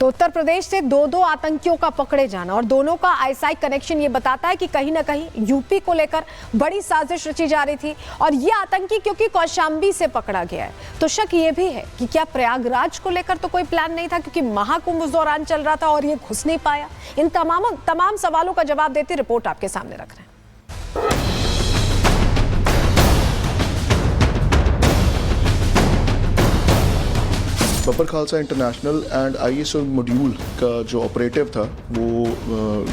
तो उत्तर प्रदेश से दो आतंकियों का पकड़े जाना और दोनों का आईएसआई कनेक्शन ये बताता है कि कहीं ना कहीं यूपी को लेकर बड़ी साजिश रची जा रही थी। और ये आतंकी क्योंकि कौशाम्बी से पकड़ा गया है, तो शक ये भी है कि क्या प्रयागराज को लेकर तो कोई प्लान नहीं था, क्योंकि महाकुंभ उस दौरान चल रहा था और ये घुस नहीं पाया। इन तमाम सवालों का जवाब देती रिपोर्ट आपके सामने रख रहे हैं। Babbar Khalsa international and ISO module का जो ऑपरेटिव था वो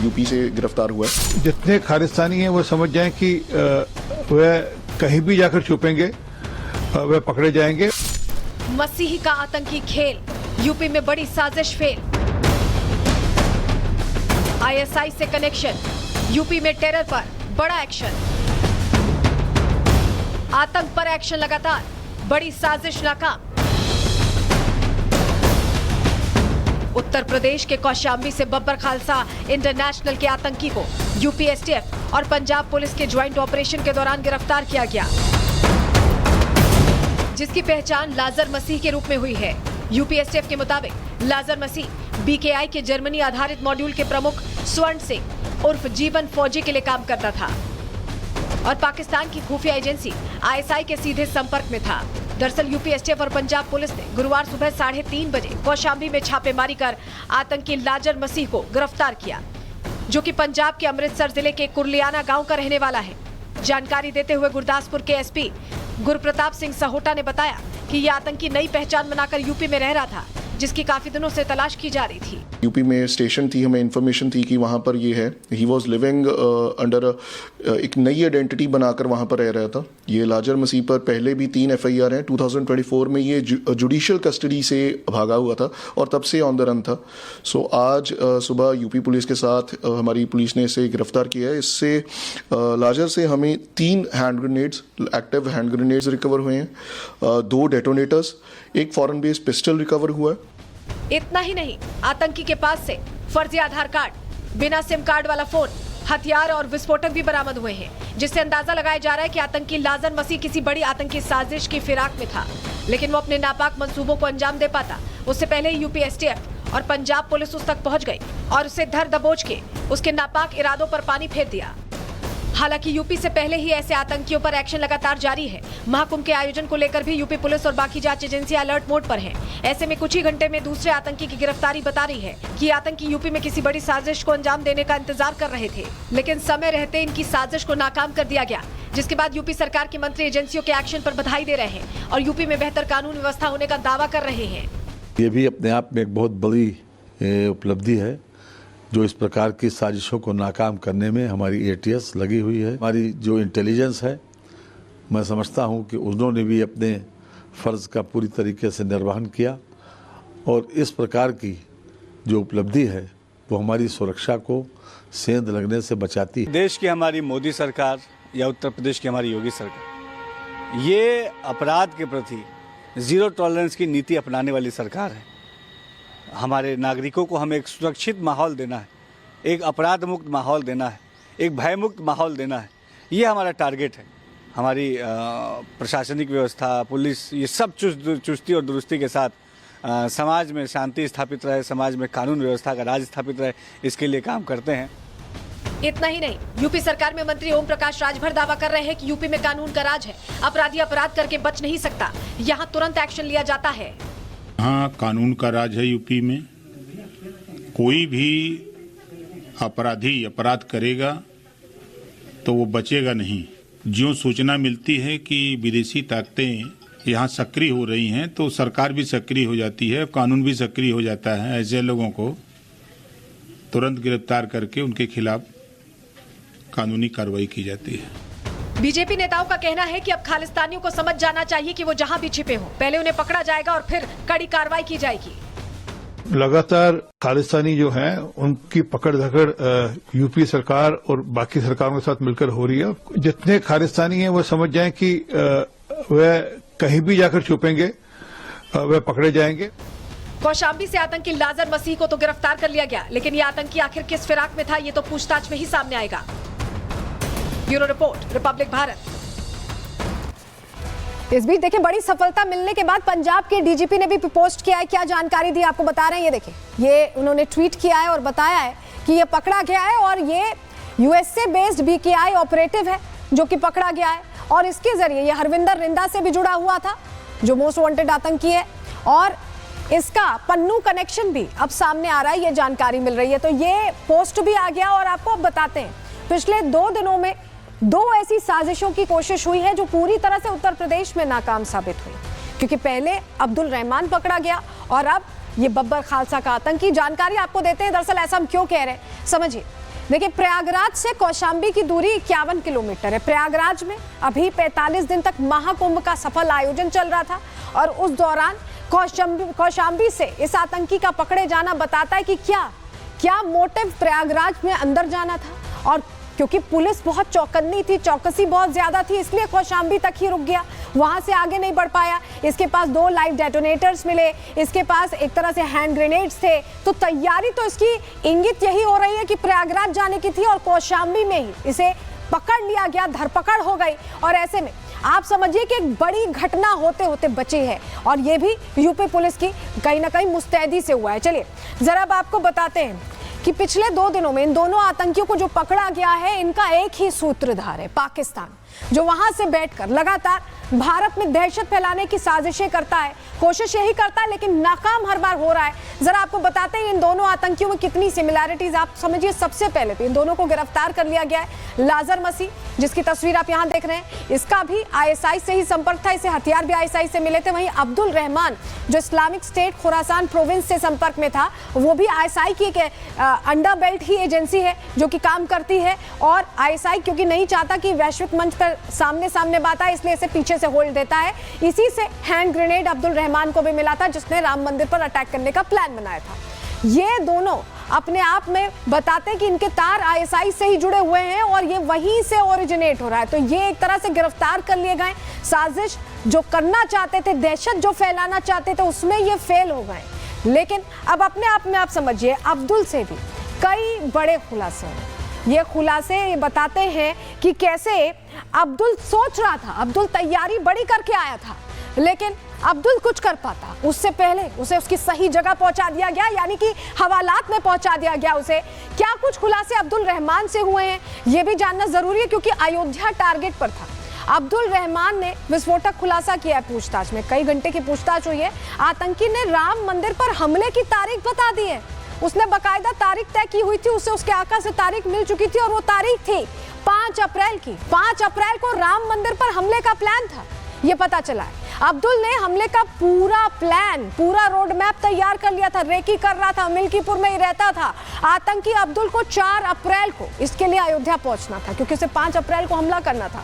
यूपी से गिरफ्तार हुआ है। जितने खालिस्तानी हैं वो समझ जाएं कि वह कहीं भी जाकर छुपेंगे, वह पकड़े जाएंगे। मसीही का आतंकी खेल, यूपी में बड़ी साजिश फेल। आईएसआई से कनेक्शन, यूपी में टेरर पर बड़ा एक्शन। आतंक पर एक्शन लगातार, बड़ी साजिश नाकाम। उत्तर प्रदेश के कौशाम्बी से बब्बर खालसा इंटरनेशनल के आतंकी को यूपी एसटीएफ और पंजाब पुलिस के ज्वाइंट ऑपरेशन के दौरान गिरफ्तार किया गया, जिसकी पहचान लाजर मसीह के रूप में हुई है। यूपी एसटीएफ के मुताबिक लाजर मसीह बीकेआई के जर्मनी आधारित मॉड्यूल के प्रमुख स्वर्ण सिंह उर्फ जीवन फौजी के लिए काम करता था और पाकिस्तान की खुफिया एजेंसी आईएसआई के सीधे संपर्क में था। दरअसल यूपी एसटीएफ और पंजाब पुलिस ने गुरुवार सुबह 3:30 बजे कौशाम्बी में छापेमारी कर आतंकी लाजर मसीह को गिरफ्तार किया, जो कि पंजाब के अमृतसर जिले के कुरलियाना गांव का रहने वाला है। जानकारी देते हुए गुरदासपुर के एसपी गुरप्रताप सिंह सहोटा ने बताया कि ये आतंकी नई पहचान बनाकर यूपी में रह रहा था, जिसकी काफी दिनों से तलाश की जा रही थी। यूपी में स्टेशन थी, हमें इन्फॉर्मेशन थी कि वहाँ पर ये है। ही वॉज लिविंग अंडर एक नई आइडेंटिटी बनाकर वहाँ पर रह रहा था। ये लाजर मसीह पर पहले भी 3 FIR हैं। 2024 में ये जुडिशियल कस्टडी से भागा हुआ था और तब से ऑन द रन था। सो आज सुबह यूपी पुलिस के साथ हमारी पुलिस ने इसे गिरफ्तार किया है। इससे लाजर से हमें 3 hand grenades, active hand grenades recover हुए हैं, 2 डेटोनेटर्स, एक फॉरेन बेस्ड पिस्टल रिकवर हुआ है। इतना ही नहीं, आतंकी के पास से फर्जी आधार कार्ड, बिना सिम कार्ड वाला फोन, हथियार और विस्फोटक भी बरामद हुए हैं, जिससे अंदाजा लगाया जा रहा है कि आतंकी लाजर मसीह किसी बड़ी आतंकी साजिश की फिराक में था, लेकिन वो अपने नापाक मंसूबों को अंजाम दे पाता उससे पहले ही यूपी एसटीएफ और पंजाब पुलिस उस तक पहुंच गई और उसे धर दबोच के उसके नापाक इरादों पर पानी फेर दिया। हालांकि यूपी से पहले ही ऐसे आतंकियों पर एक्शन लगातार जारी है। महाकुंभ के आयोजन को लेकर भी यूपी पुलिस और बाकी जांच एजेंसियां अलर्ट मोड पर हैं। ऐसे में कुछ ही घंटे में दूसरे आतंकी की गिरफ्तारी बता रही है कि आतंकी यूपी में किसी बड़ी साजिश को अंजाम देने का इंतजार कर रहे थे, लेकिन समय रहते इनकी साजिश को नाकाम कर दिया गया, जिसके बाद यूपी सरकार के मंत्री एजेंसियों के एक्शन पर बधाई दे रहे हैं और यूपी में बेहतर कानून व्यवस्था होने का दावा कर रहे हैं। ये भी अपने आप में एक बहुत बड़ी उपलब्धि है, जो इस प्रकार की साजिशों को नाकाम करने में हमारी ATS लगी हुई है। हमारी जो इंटेलिजेंस है, मैं समझता हूं कि उन्होंने भी अपने फ़र्ज़ का पूरी तरीके से निर्वहन किया और इस प्रकार की जो उपलब्धि है वो हमारी सुरक्षा को सेंध लगने से बचाती है। देश की हमारी मोदी सरकार या उत्तर प्रदेश की हमारी योगी सरकार, ये अपराध के प्रति ज़ीरो टॉलरेंस की नीति अपनाने वाली सरकार है। हमारे नागरिकों को हमें एक सुरक्षित माहौल देना है, एक अपराध मुक्त माहौल देना है, एक भय मुक्त माहौल देना है। ये हमारा टारगेट है। हमारी प्रशासनिक व्यवस्था, पुलिस, ये सब चुस्ती और दुरुस्ती के साथ समाज में शांति स्थापित रहे, समाज में कानून व्यवस्था का राज स्थापित रहे, इसके लिए काम करते हैं। इतना ही नहीं, यूपी सरकार में मंत्री ओम प्रकाश राजभर दावा कर रहे हैं कि यूपी में कानून का राज है, अपराधी अपराध करके बच नहीं सकता, यहाँ तुरंत एक्शन लिया जाता है। हाँ, कानून का राज है यूपी में। कोई भी अपराधी अपराध करेगा तो वो बचेगा नहीं। ज्यों सूचना मिलती है कि विदेशी ताकतें यहाँ सक्रिय हो रही हैं तो सरकार भी सक्रिय हो जाती है, कानून भी सक्रिय हो जाता है। ऐसे लोगों को तुरंत गिरफ्तार करके उनके खिलाफ कानूनी कार्रवाई की जाती है। बीजेपी नेताओं का कहना है कि अब खालिस्तानियों को समझ जाना चाहिए कि वो जहां भी छिपे हों, पहले उन्हें पकड़ा जाएगा और फिर कड़ी कार्रवाई की जाएगी। लगातार खालिस्तानी जो हैं उनकी पकड़ धकड़ यूपी सरकार और बाकी सरकारों के साथ मिलकर हो रही है। जितने खालिस्तानी हैं वो समझ जाएं कि वह कहीं भी जाकर छुपेंगे, वह पकड़े जाएंगे। कौशाम्बी से आतंकी लाजर मसीह को तो गिरफ्तार कर लिया गया, लेकिन ये आतंकी आखिर किस फिराक में था, ये तो पूछताछ में ही सामने आएगा। Bureau report, Republic Bharat. इस बीच देखिए, बड़ी सफलता मिलने के बाद पंजाब के डीजीपी ने भी पोस्ट किया है। क्या जानकारी दी आपको बता रहे हैं, ये देखिए, ये उन्होंने ट्वीट किया है और बताया है कि ये पकड़ा गया है और ये यूएसए बेस्ड बीकेआई ऑपरेटिव है जो कि पकड़ा गया है और इसके जरिए ये हरविंदर रिंदा से भी जुड़ा हुआ था जो मोस्ट वांटेड आतंकी है और इसका पन्नू कनेक्शन भी अब सामने आ रहा है, ये जानकारी मिल रही है। तो ये पोस्ट भी आ गया और आपको अब बताते हैं, पिछले 2 दिनों में 2 ऐसी साजिशों की कोशिश हुई है जो पूरी तरह से उत्तर प्रदेश में नाकाम साबित हुई, क्योंकि पहले अब्दुल रहमान पकड़ा गया और अब ये बब्बर खालसा का आतंकी। जानकारी आपको देते हैं, दरअसल ऐसा हम क्यों कह रहे हैं समझिए। देखिए, प्रयागराज से कौशाम्बी की दूरी 51 किलोमीटर है। प्रयागराज में अभी 45 दिन तक महाकुंभ का सफल आयोजन चल रहा था और उस दौरान कौशाम्बी से इस आतंकी का पकड़े जाना बताता है कि क्या मोटिव प्रयागराज में अंदर जाना था और क्योंकि पुलिस बहुत चौकन्नी थी, चौकसी बहुत ज्यादा थी, इसलिए कौशाम्बी तक ही रुक गया, वहां से आगे नहीं बढ़ पाया। इसके पास 2 लाइव डेटोनेटर्स मिले, इसके पास एक तरह से हैंड ग्रेनेड्स थे। तो तैयारी तो इसकी इंगित यही हो रही है कि प्रयागराज जाने की थी और कौशाम्बी में ही इसे पकड़ लिया गया, धरपकड़ हो गई। और ऐसे में आप समझिए कि एक बड़ी घटना होते होते बची है और ये भी यूपी पुलिस की कहीं ना कहीं मुस्तैदी से हुआ है। चलिए जरा अब आपको बताते हैं कि पिछले 2 दिनों में इन दोनों आतंकियों को जो पकड़ा गया है, इनका एक ही सूत्रधार है, पाकिस्तान, जो वहां से बैठकर लगातार भारत में दहशत फैलाने की साजिशें करता है, कोशिश यही करता है, लेकिन नाकाम हर बार हो रहा है। जरा आपको बताते हैं इन दोनों आतंकियों में कितनी सिमिलैरिटीज। आप समझिए, सबसे पहले तो इन दोनों को गिरफ्तार कर लिया गया है। लाजर मसीह, जिसकी तस्वीर आप यहां देख रहे हैं, इसका भी आईएसआई से ही संपर्क था, इसे हथियार भी आईएसआई से मिले थे। वहीं अब्दुल रहमान, जो इस्लामिक स्टेट खुरासान प्रोविंस से संपर्क में था, वो भी आईएसआई की अंडर बेल्ट ही एजेंसी है जो कि काम करती है और आईएसआई क्योंकि नहीं चाहता कि वैश्विक मंच पर सामने बात आए, इसलिए इसे पीछे से होल्ड देता है। इसी से हैंड ग्रेनेड अब्दुल रहमान को भी मिला था, जिसने राम मंदिर पर अटैक करने का प्लान बनाया था। ये दोनों अपने आप में बताते हैं कि इनके तार आईएसआई से ही जुड़े हुए हैं और ये वहीं से ओरिजिनेट हो रहा है। तो ये एक तरह से गिरफ्तार कर लिए गए। साजिश जो करना चाहते थे, दहशत जो फैलाना चाहते थे, उसमें ये फेल हो गए। लेकिन अब अपने आप में आप समझिए, अब्दुल से भी कई बड़े खुलासे हैं। ये खुलासे ये बताते हैं कि कैसे अब्दुल सोच रहा था, अब्दुल तैयारी बड़ी करके आया था, लेकिन अब्दुल कुछ कर पाता उससे पहले उसे उसकी सही जगह पहुंचा दिया गया, यानी कि हवालात में पहुंचा दिया गया उसे। क्या कुछ खुलासे अब्दुल रहमान से हुए हैं, ये भी जानना जरूरी है, क्योंकि अयोध्या टारगेट पर था। अब्दुल रहमान ने विस्फोटक खुलासा किया है पूछताछ में, कई घंटे की पूछताछ हुई है। आतंकी ने राम मंदिर पर हमले की तारीख बता दी है। उसने बकायदा तारीख तय की हुई थी, उसे उसके आका से तारीख मिल चुकी थी और वो तारीख थी 5 अप्रैल की। 5 अप्रैल को राम मंदिर पर हमले का प्लान था, ये पता चला है। अब्दुल ने हमले का पूरा प्लान, पूरा रोड मैप तैयार कर लिया था, रेकी कर रहा था, मिल्कीपुर में ही रहता था। आतंकी अब्दुल को 4 अप्रैल को इसके लिए अयोध्या पहुंचना था, क्योंकि उसे 5 अप्रैल को हमला करना था।